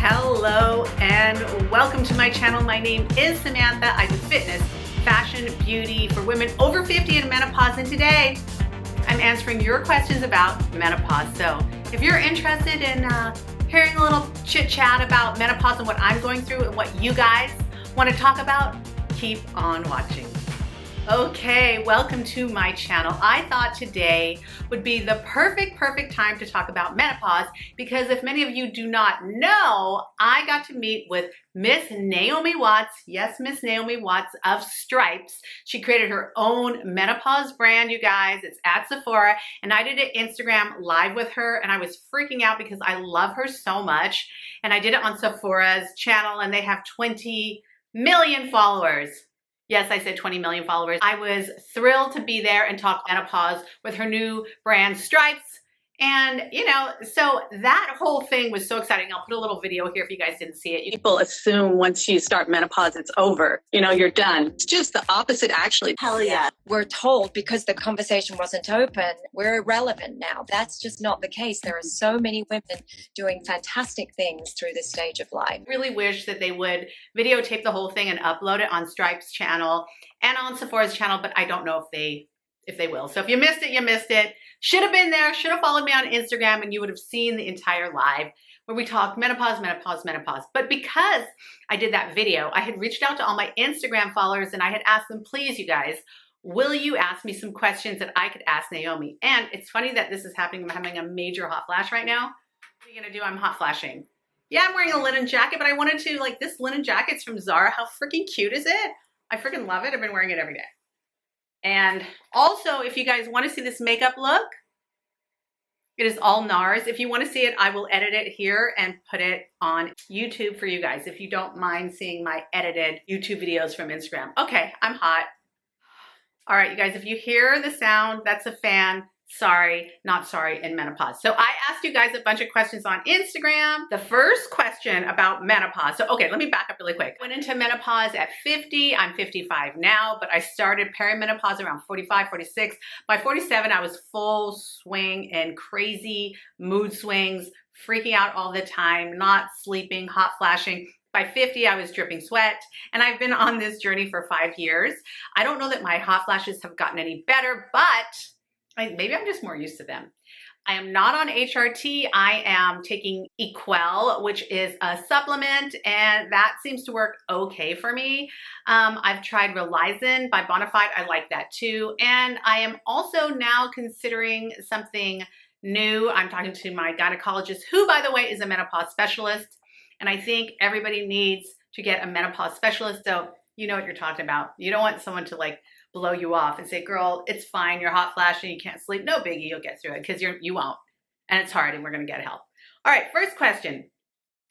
Hello and welcome to my channel. My name is Samantha. I do fitness, fashion, beauty for women over 50 in menopause, and today I'm answering your questions about menopause. So if you're interested in hearing a little chit chat about menopause and what I'm going through and what you guys want to talk about, keep on watching. Okay, welcome to my channel. I thought today would be the perfect time to talk about menopause because if many of you do not know, I got to meet with Miss Naomi Watts. Yes, Miss Naomi Watts of Stripes. She created her own menopause brand, you guys. It's at Sephora, and I did an Instagram live with her, and I was freaking out because I love her so much. And I did it on Sephora's channel, and they have 20 million followers. Yes, I said 20 million followers. I was thrilled to be there and talk menopause with her new brand, Stripes. And, you know, so that whole thing was so exciting. I'll put a little video here if you guys didn't see it. People assume once you start menopause, it's over. You know, you're done. It's just the opposite, actually. Hell yeah. We're told because the conversation wasn't open, we're irrelevant now. That's just not the case. There are so many women doing fantastic things through this stage of life. I really wish that they would videotape the whole thing and upload it on Stripes' channel and on Sephora's channel, but I don't know if they will. So if you missed it, you missed it. Should have been there, should have followed me on Instagram, and you would have seen the entire live where we talked menopause. But because I did that video, I had reached out to all my Instagram followers and I had asked them, please, you guys, will you ask me some questions that I could ask Naomi? And it's funny that this is happening. I'm having a major hot flash right now. What are you gonna do? I'm hot flashing. Yeah, I'm wearing a linen jacket, but I wanted to, like, this linen jacket's from Zara. How freaking cute is it? I freaking love it. I've been wearing it every day. And also, if you guys want to see this makeup look, it is all NARS. If you want to see it, I will edit it here and put it on YouTube for you guys, if you don't mind seeing my edited YouTube videos from Instagram. Okay, I'm hot. All right, you guys, if you hear the sound, that's a fan. Sorry, not sorry in menopause. So I asked you guys a bunch of questions on Instagram. The first question about menopause. So, okay, let me back up really quick. Went into menopause at 50. I'm 55 now, but I started perimenopause around 45, 46. By 47, I was full swing and crazy mood swings, freaking out all the time, not sleeping, hot flashing. By 50, I was dripping sweat, and I've been on this journey for 5 years. I don't know that my hot flashes have gotten any better, but maybe I'm just more used to them. I am not on HRT. I am taking Equell, which is a supplement, and that seems to work okay for me. I've tried Relizin by Bonafide. I like that too. And I am also now considering something new. I'm talking to my gynecologist, who, by the way, is a menopause specialist. And I think everybody needs to get a menopause specialist. So you know what you're talking about. You don't want someone to like blow you off and say, girl, it's fine, you're hot flashing, you can't sleep, no biggie, you'll get through it, because you won't, and it's hard, and we're gonna get help. All right, first question.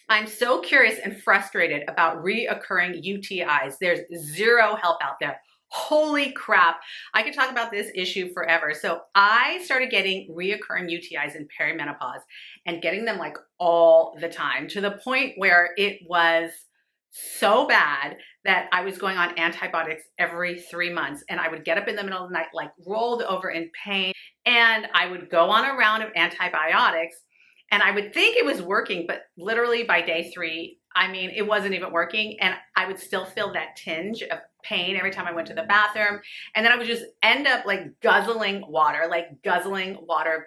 I'm so curious and frustrated about reoccurring UTIs. There's zero help out there. Holy crap, I could talk about this issue forever. So I started getting reoccurring UTIs in perimenopause and getting them like all the time, to the point where it was so bad that I was going on antibiotics every 3 months, and I would get up in the middle of the night like rolled over in pain, and I would go on a round of antibiotics, and I would think it was working, but literally by day 3, I mean, it wasn't even working, and I would still feel that tinge of pain every time I went to the bathroom, and then I would just end up like guzzling water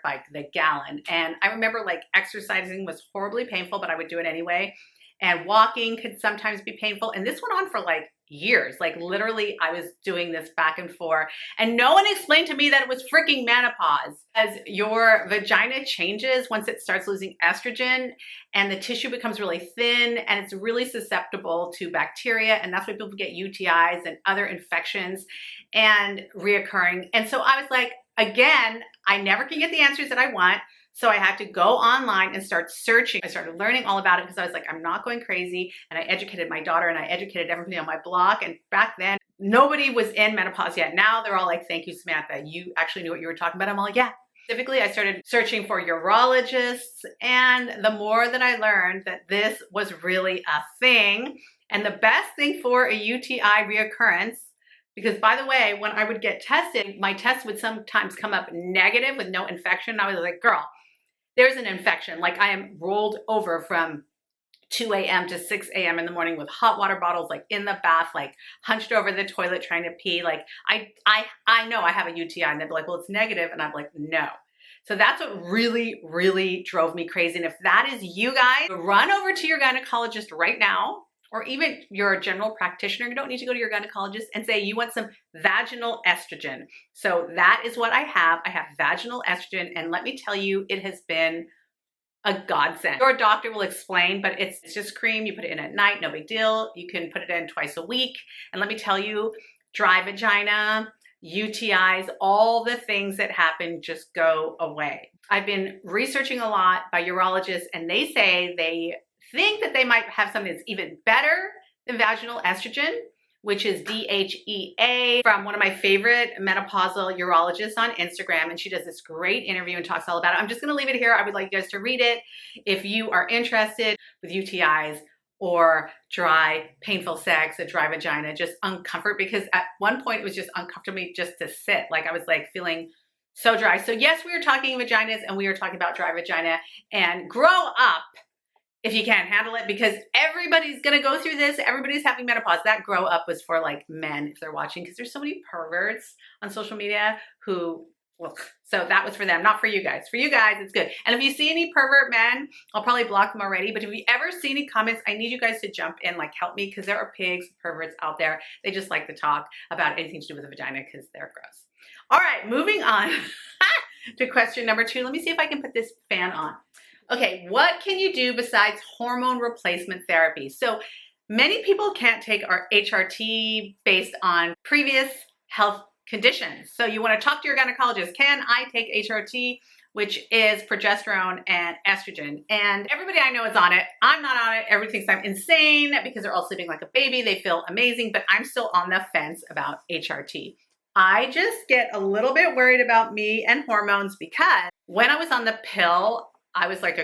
by the gallon. And I remember like exercising was horribly painful, but I would do it anyway. And walking could sometimes be painful. And this went on for like years. Like literally I was doing this back and forth. And no one explained to me that it was freaking menopause. As your vagina changes once it starts losing estrogen, and the tissue becomes really thin, and it's really susceptible to bacteria. And that's why people get UTIs and other infections and reoccurring. And so I was like, again, I never can get the answers that I want. So I had to go online and start searching. I started learning all about it because I was like, I'm not going crazy. And I educated my daughter, and I educated everybody on my blog. And back then, nobody was in menopause yet. Now they're all like, thank you, Samantha. You actually knew what you were talking about. I'm all like, yeah. Specifically, I started searching for urologists. And the more that I learned that this was really a thing, and the best thing for a UTI reoccurrence, because by the way, when I would get tested, my test would sometimes come up negative with no infection. I was like, girl, there's an infection. Like I am rolled over from 2 a.m. to 6 a.m. in the morning with hot water bottles, like in the bath, like hunched over the toilet trying to pee. Like I know I have a UTI, and they'd be like, well, it's negative. And I'm like, no. So that's what really, really drove me crazy. And if that is you guys, run over to your gynecologist right now, or even your general practitioner. You don't need to go to your gynecologist, and say you want some vaginal estrogen. So that is what I have. I have vaginal estrogen. And let me tell you, it has been a godsend. Your doctor will explain, but it's just cream. You put it in at night, no big deal. You can put it in twice a week. And let me tell you, dry vagina, UTIs, all the things that happen just go away. I've been researching a lot by urologists, and they say they think that they might have something that's even better than vaginal estrogen, which is DHEA, from one of my favorite menopausal urologists on Instagram. And she does this great interview and talks all about it. I'm just gonna leave it here. I would like you guys to read it if you are interested with UTIs or dry, painful sex, a dry vagina, just uncomfort, because at one point it was just uncomfortable just to sit. Like I was like feeling so dry. So yes, we are talking vaginas, and we are talking about dry vagina. And grow up if you can't handle it, because everybody's gonna go through this. Everybody's having menopause. That grow up was for like men, if they're watching, because there's so many perverts on social media who, well, so that was for them, not for you guys. For you guys, it's good. And if you see any pervert men, I'll probably block them already, but if you ever see any comments, I need you guys to jump in, like help me, because there are pigs, perverts out there. They just like to talk about anything to do with the vagina because they're gross. All right, moving on to question number 2. Let me see if I can put this fan on. Okay, what can you do besides hormone replacement therapy? So many people can't take our HRT based on previous health conditions. So you want to talk to your gynecologist. Can I take HRT, which is progesterone and estrogen? And everybody I know is on it. I'm not on it. Everybody thinks I'm insane because they're all sleeping like a baby. They feel amazing, but I'm still on the fence about HRT. I just get a little bit worried about me and hormones, because when I was on the pill, I was like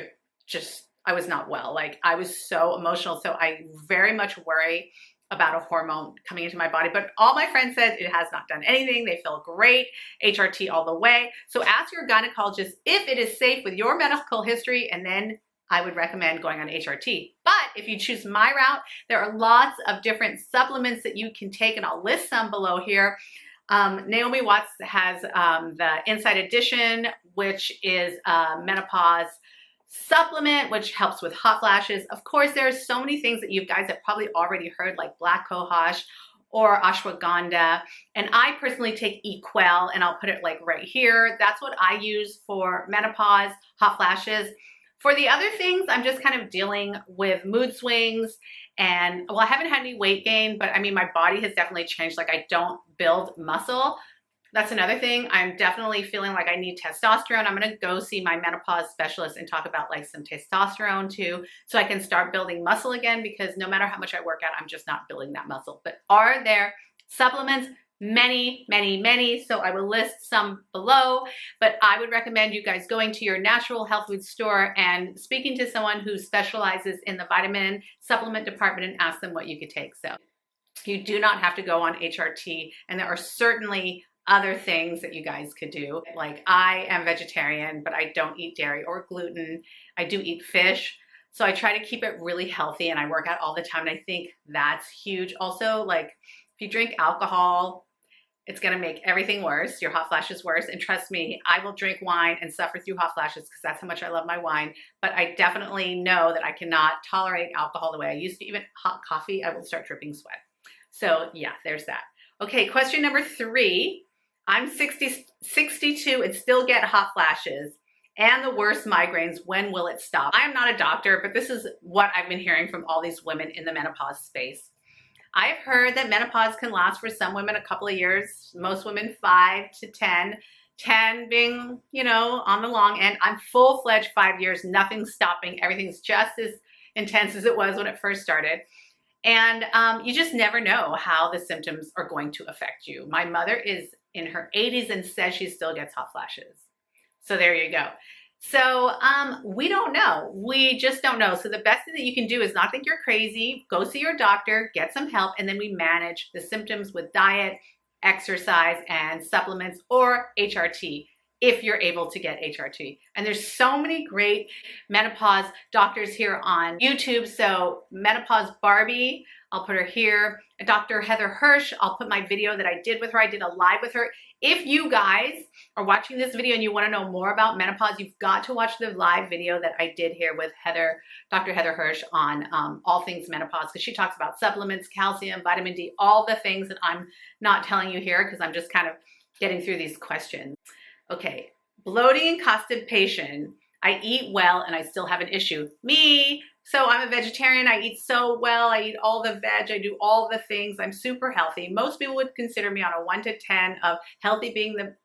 I was not well. Like I was so emotional. So I very much worry about a hormone coming into my body. But all my friends said it has not done anything. They feel great. HRT all the way. So ask your gynecologist if it is safe with your medical history, and then I would recommend going on HRT. But if you choose my route, there are lots of different supplements that you can take, and I'll list some below here. Naomi Watts has the Inside Edition, which is a menopause supplement, which helps with hot flashes. Of course, there's so many things that you guys have probably already heard, like black cohosh or ashwagandha. And I personally take Equell, and I'll put it like right here. That's what I use for menopause, hot flashes. For the other things, I'm just kind of dealing with mood swings, and well, I haven't had any weight gain, but I mean, my body has definitely changed. Like I don't build muscle. That's another thing. I'm definitely feeling like I need testosterone. I'm gonna go see my menopause specialist and talk about like some testosterone too, so I can start building muscle again, because no matter how much I work out, I'm just not building that muscle. But are there supplements? Many, many, many. So I will list some below, but I would recommend you guys going to your natural health food store and speaking to someone who specializes in the vitamin supplement department and ask them what you could take. So you do not have to go on HRT, and there are certainly other things that you guys could do. Like I am vegetarian, but I don't eat dairy or gluten. I do eat fish. So I try to keep it really healthy, and I work out all the time. And I think that's huge. Also, like if you drink alcohol, it's gonna make everything worse, your hot flashes worse. And trust me, I will drink wine and suffer through hot flashes because that's how much I love my wine. But I definitely know that I cannot tolerate alcohol the way I used to. Even hot coffee, I will start dripping sweat. So yeah, there's that. Okay, question number 3. I'm 62 and still get hot flashes and the worst migraines. When will it stop? I am not a doctor, but this is what I've been hearing from all these women in the menopause space. I've heard that menopause can last for some women a couple of years, most women 5 to 10, 10 being, you know, on the long end. I'm full-fledged 5 years, nothing's stopping. Everything's just as intense as it was when it first started. And you just never know how the symptoms are going to affect you. My mother is in her 80s and says she still gets hot flashes. So there you go. So we don't know. We just don't know. So the best thing that you can do is not think you're crazy. Go see your doctor, get some help, and then we manage the symptoms with diet, exercise, and supplements, or HRT. if you're able to get HRT. And there's so many great menopause doctors here on YouTube. So Menopause Barbie, I'll put her here. Dr. Heather Hirsch, I'll put my video that I did with her. I did a live with her. If you guys are watching this video and you want to know more about menopause, you've got to watch the live video that I did here with Dr. Heather Hirsch on all things menopause, because she talks about supplements, calcium, vitamin D, all the things that I'm not telling you here because I'm just kind of getting through these questions. Okay, bloating and constipation. I eat well and I still have an issue. Me. So I'm a vegetarian. I eat so well. I eat all the veg. I do all the things. I'm super healthy. Most people would consider me on a 1 to 10 of healthy being the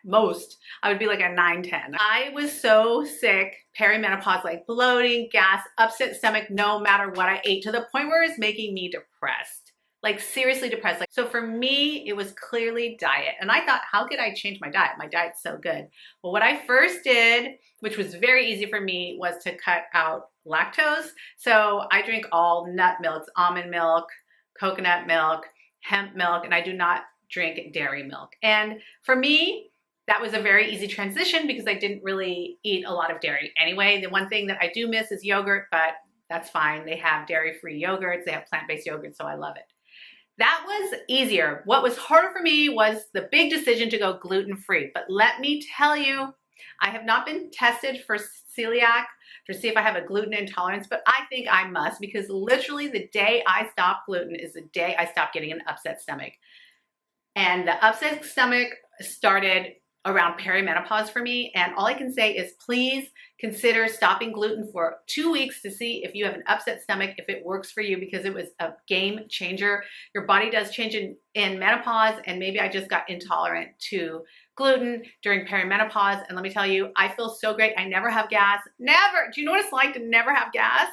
most. I would be like a 9, 10. I was so sick, perimenopause, like bloating, gas, upset stomach, no matter what I ate, to the point where it's making me depressed. Like seriously depressed. Like, so for me, it was clearly diet. And I thought, how could I change my diet? My diet's so good. Well, what I first did, which was very easy for me, was to cut out lactose. So I drink all nut milks, almond milk, coconut milk, hemp milk, and I do not drink dairy milk. And for me, that was a very easy transition because I didn't really eat a lot of dairy anyway. The one thing that I do miss is yogurt, but that's fine. They have dairy-free yogurts. They have plant-based yogurt, so I love it. That was easier. What was harder for me was the big decision to go gluten-free. But let me tell you, I have not been tested for celiac to see if I have a gluten intolerance, but I think I must, because literally the day I stop gluten is the day I stop getting an upset stomach. And the upset stomach started around perimenopause for me. And all I can say is please consider stopping gluten for 2 weeks to see if you have an upset stomach, if it works for you, because it was a game changer. Your body does change in menopause, and maybe I just got intolerant to gluten during perimenopause. And let me tell you, I feel so great. I never have gas. Never. Do you know what it's like to never have gas?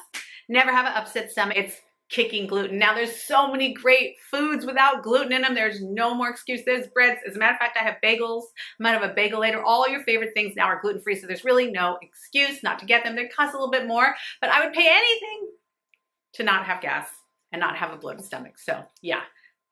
Never have an upset stomach. It's kicking gluten. Now there's so many great foods without gluten in them. There's no more excuse. There's breads. As a matter of fact, I have bagels. I might have a bagel later. All your favorite things now are gluten-free, so there's really no excuse not to get them. They cost a little bit more, but I would pay anything to not have gas and not have a bloated stomach. So yeah,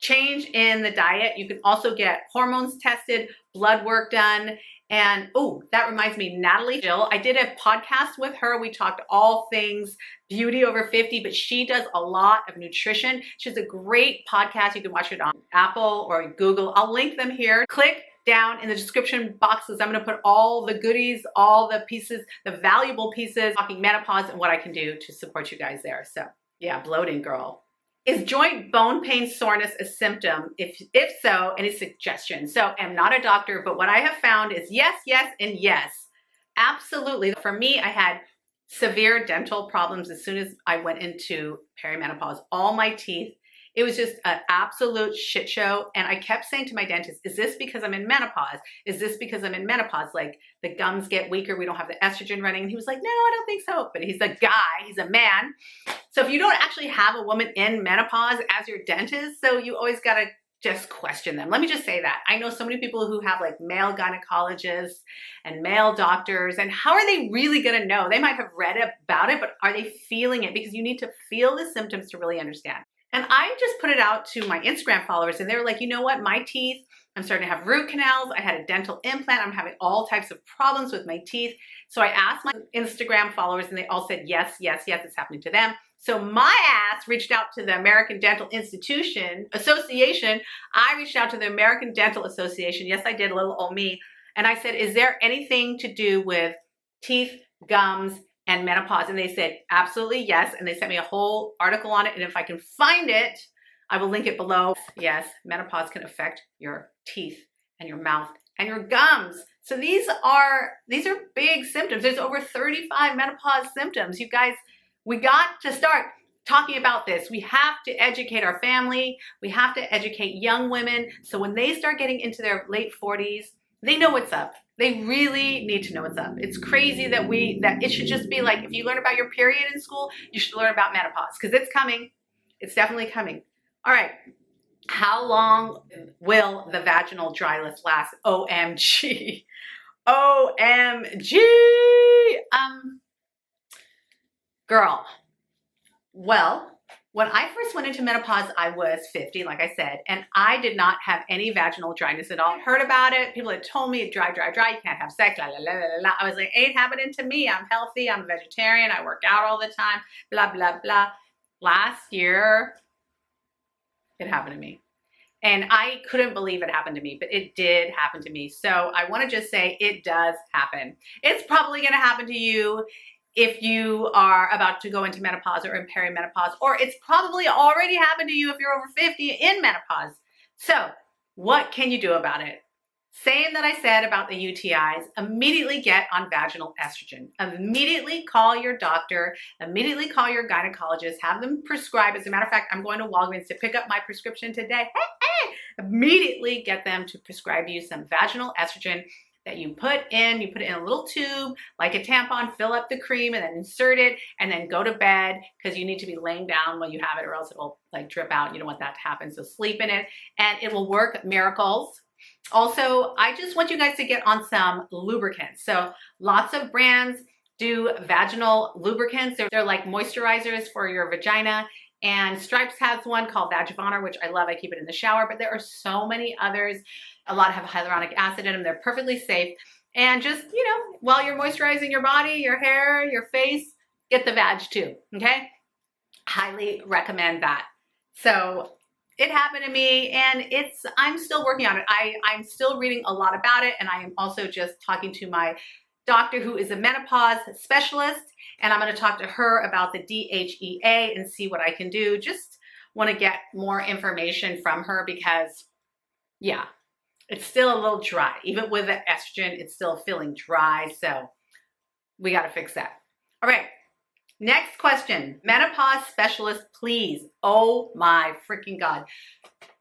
change in the diet. You can also get hormones tested, blood work done. And oh, that reminds me, Natalie Jill, I did a podcast with her. We talked all things beauty over 50, but she does a lot of nutrition. She has a great podcast. You can watch it on Apple or Google. I'll link them here. Click down in the description boxes. I'm going to put all the goodies, all the pieces, the valuable pieces, talking menopause and what I can do to support you guys there. So yeah, bloating girl. Is joint bone pain soreness a symptom? If so, any suggestions? So I'm not a doctor, but what I have found is yes, yes, and yes. Absolutely. For me, I had severe dental problems as soon as I went into perimenopause. All my teeth, it was just an absolute shit show. And I kept saying to my dentist, is this because I'm in menopause? Is this because I'm in menopause? Like the gums get weaker, we don't have the estrogen running. And he was like, no, I don't think so. But he's a guy, he's a man. So if you don't actually have a woman in menopause as your dentist, so you always got to just question them. Let me just say that. I know so many people who have like male gynecologists and male doctors, and how are they really going to know? They might have read about it, but are they feeling it? Because you need to feel the symptoms to really understand. And I just put it out to my Instagram followers, and they were like, you know what? My teeth, I'm starting to have root canals. I had a dental implant. I'm having all types of problems with my teeth. So I asked my Instagram followers, and they all said, yes, yes, yes, it's happening to them. So my ass reached out to the American Dental Association. I reached out to the American Dental Association. Yes, I did, a little old me. And I said, is there anything to do with teeth, gums, and menopause? And they said, absolutely yes. And they sent me a whole article on it. And if I can find it, I will link it below. Yes, menopause can affect your teeth and your mouth and your gums. So these are big symptoms. There's over 35 menopause symptoms. You guys, we got to start talking about this. We have to educate our family. We have to educate young women. So when they start getting into their late 40s, they know what's up. They really need to know what's up. It's crazy that it should just be like, if you learn about your period in school, you should learn about menopause, because it's coming. It's definitely coming. All right. How long will the vaginal dryness last? OMG. OMG. Girl. Well, When I first went into menopause, I was 50, like I said, and I did not have any vaginal dryness at all. Heard about it. People had told me dry, dry, dry. You can't have sex. La, la, la, la, la. I was like, ain't happening to me. I'm healthy. I'm a vegetarian. I work out all the time. Blah, blah, blah. Last year, it happened to me. And I couldn't believe it happened to me, but it did happen to me. So I want to just say it does happen. It's probably going to happen to you if you are about to go into menopause or in perimenopause, or it's probably already happened to you if you're over 50 in menopause. So what can you do about it? Same that I said about the UTIs, immediately get on vaginal estrogen. Immediately call your doctor, immediately call your gynecologist, have them prescribe. As a matter of fact, I'm going to Walgreens to pick up my prescription today. Immediately get them to prescribe you some vaginal estrogen that you put in a little tube, like a tampon, fill up the cream and then insert it and then go to bed, because you need to be laying down while you have it or else it will like drip out. You don't want that to happen. So sleep in it and it will work miracles. Also, I just want you guys to get on some lubricants. So lots of brands do vaginal lubricants. They're like moisturizers for your vagina. And Stripes has one called Vag of Honor, which I love. I keep it in the shower, but there are so many others. A lot have hyaluronic acid in them. They're perfectly safe. And just, you know, while you're moisturizing your body, your hair, your face, get the Vag too, okay? Highly recommend that. So it happened to me and I'm still working on it. I'm still reading a lot about it, and I am also just talking to my doctor who is a menopause specialist, and I'm going to talk to her about the DHEA and see what I can do. Just want to get more information from her because, yeah, it's still a little dry. Even with the estrogen, it's still feeling dry, so we got to fix that. All right. Next question, menopause specialist, please. Oh my freaking God.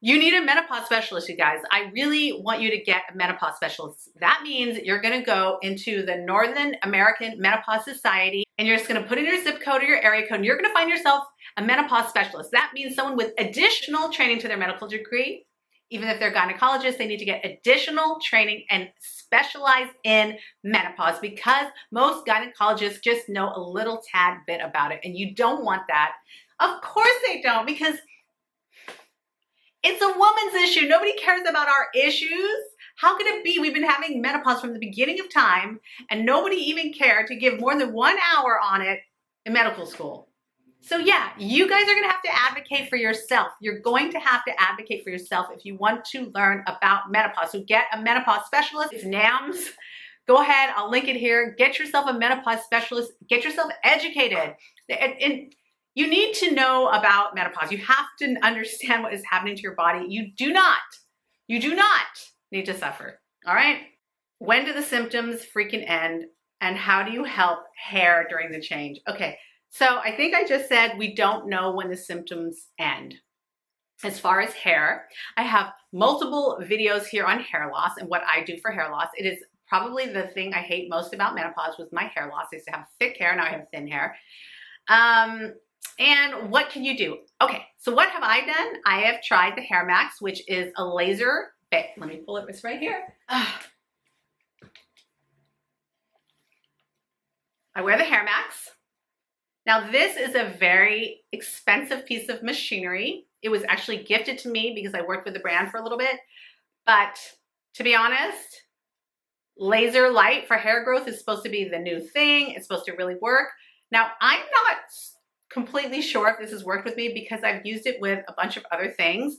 You need a menopause specialist, you guys. I really want you to get a menopause specialist. That means you're gonna go into the Northern American Menopause Society and you're just gonna put in your zip code or your area code and you're gonna find yourself a menopause specialist. That means someone with additional training to their medical degree. Even if they're gynecologists, they need to get additional training and specialize in menopause, because most gynecologists just know a little tad bit about it, and you don't want that. Of course they don't, because it's a woman's issue. Nobody cares about our issues. How could it be we've been having menopause from the beginning of time and nobody even cared to give more than 1 hour on it in medical school? So yeah, you guys are going to have to advocate for yourself. You're going to have to advocate for yourself if you want to learn about menopause. So get a menopause specialist. It's NAMS. Go ahead. I'll link it here. Get yourself a menopause specialist. Get yourself educated. And you need to know about menopause. You have to understand what is happening to your body. You do not need to suffer. All right? When do the symptoms freaking end? And how do you help hair during the change? Okay. So I think I just said we don't know when the symptoms end. As far as hair, I have multiple videos here on hair loss and what I do for hair loss. It is probably the thing I hate most about menopause was my hair loss. I used to have thick hair, now I have thin hair. And what can you do? Okay, so what have I done? I have tried the Hair Max, which is a laser bit. Let me pull it, it's right here. I wear the Hair Max. Now this is a very expensive piece of machinery. It was actually gifted to me because I worked with the brand for a little bit. But to be honest, laser light for hair growth is supposed to be the new thing. It's supposed to really work. Now I'm not completely sure if this has worked with me because I've used it with a bunch of other things.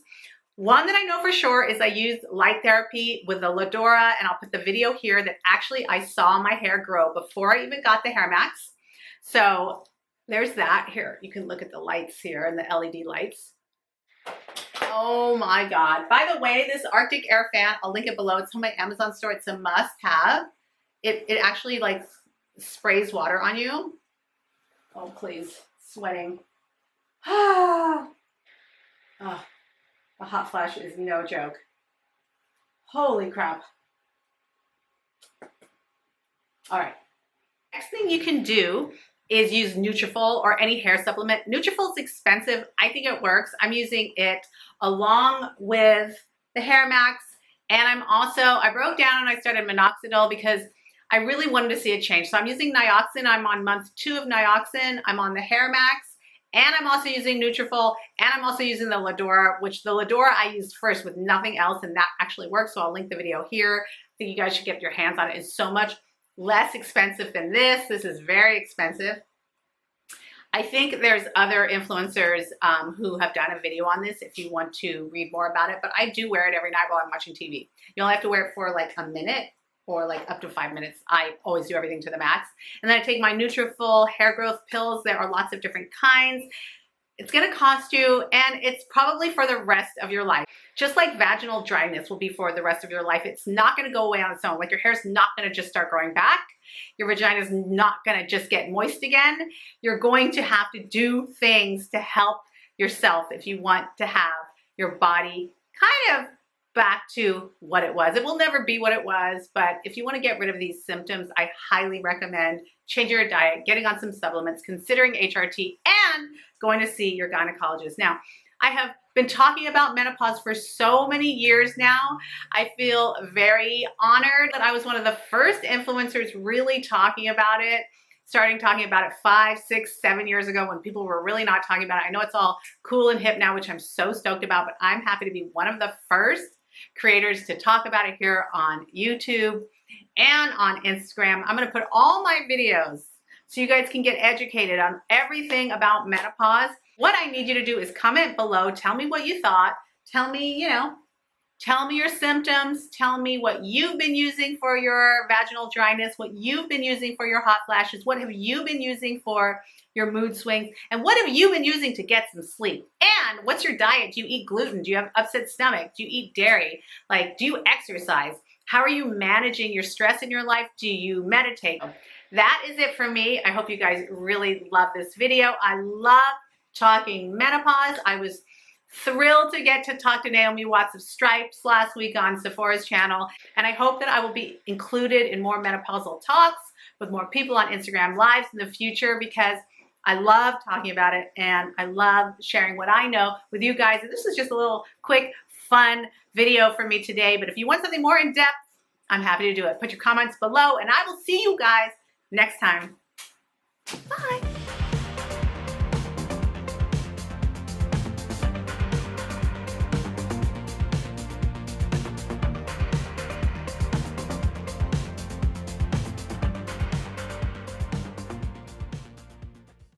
One that I know for sure is I used light therapy with the Ladora, and I'll put the video here that actually I saw my hair grow before I even got the Hair Max. So there's that. Here, you can look at the lights here and the LED lights. Oh my God. By the way, this Arctic Air Fan, I'll link it below. It's on my Amazon store. It's a must have. It actually like sprays water on you. Oh, please. Sweating. Oh, a hot flash is no joke. Holy crap. All right. Next thing you can do is use Nutrafol or any hair supplement. Nutrafol is expensive. I think it works. I'm using it along with the Hair Max. And I broke down and I started minoxidil because I really wanted to see a change. So I'm using Nioxin. I'm on month 2 of Nioxin. I'm on the Hair Max. And I'm also using Nutrafol, and I'm also using the Ledora, which the Ledora I used first with nothing else, and that actually works. So I'll link the video here. I think you guys should get your hands on it. It's so much less expensive than this. This is very expensive. I think there's other influencers who have done a video on this if you want to read more about it, but I do wear it every night while I'm watching TV. You only have to wear it for like a minute or like up to 5 minutes. I always do everything to the max. And then I take my Nutrafol hair growth pills. There are lots of different kinds. It's gonna cost you, and it's probably for the rest of your life. Just like vaginal dryness will be for the rest of your life, it's not gonna go away on its own. Like your hair's not gonna just start growing back. Your vagina's not gonna just get moist again. You're going to have to do things to help yourself if you want to have your body kind of back to what it was. It will never be what it was, but if you want to get rid of these symptoms, I highly recommend changing your diet, getting on some supplements, considering HRT, and going to see your gynecologist. Now, I have been talking about menopause for so many years now. I feel very honored that I was one of the first influencers really talking about it, starting talking about it 5, 6, 7 years ago when people were really not talking about it. I know it's all cool and hip now, which I'm so stoked about, but I'm happy to be one of the first creators to talk about it here on YouTube and on Instagram. I'm going to put all my videos so you guys can get educated on everything about menopause. What I need you to do is comment below, tell me what you thought, tell me, tell me your symptoms, tell me what you've been using for your vaginal dryness, what you've been using for your hot flashes, what have you been using for your mood swings, and what have you been using to get some sleep? And what's your diet? Do you eat gluten? Do you have upset stomach? Do you eat dairy? Like, do you exercise? How are you managing your stress in your life? Do you meditate? That is it for me. I hope you guys really love this video. I love talking menopause. I was thrilled to get to talk to Naomi Watts of Stripes last week on SEPHORA's channel, and I hope that I will be included in more menopausal talks with more people on Instagram Lives in the future, because I love talking about it and I love sharing what I know with you guys. And this is just a little quick, fun video for me today, but if you want something more in depth, I'm happy to do it. Put your comments below, and I will see you guys next time. Bye.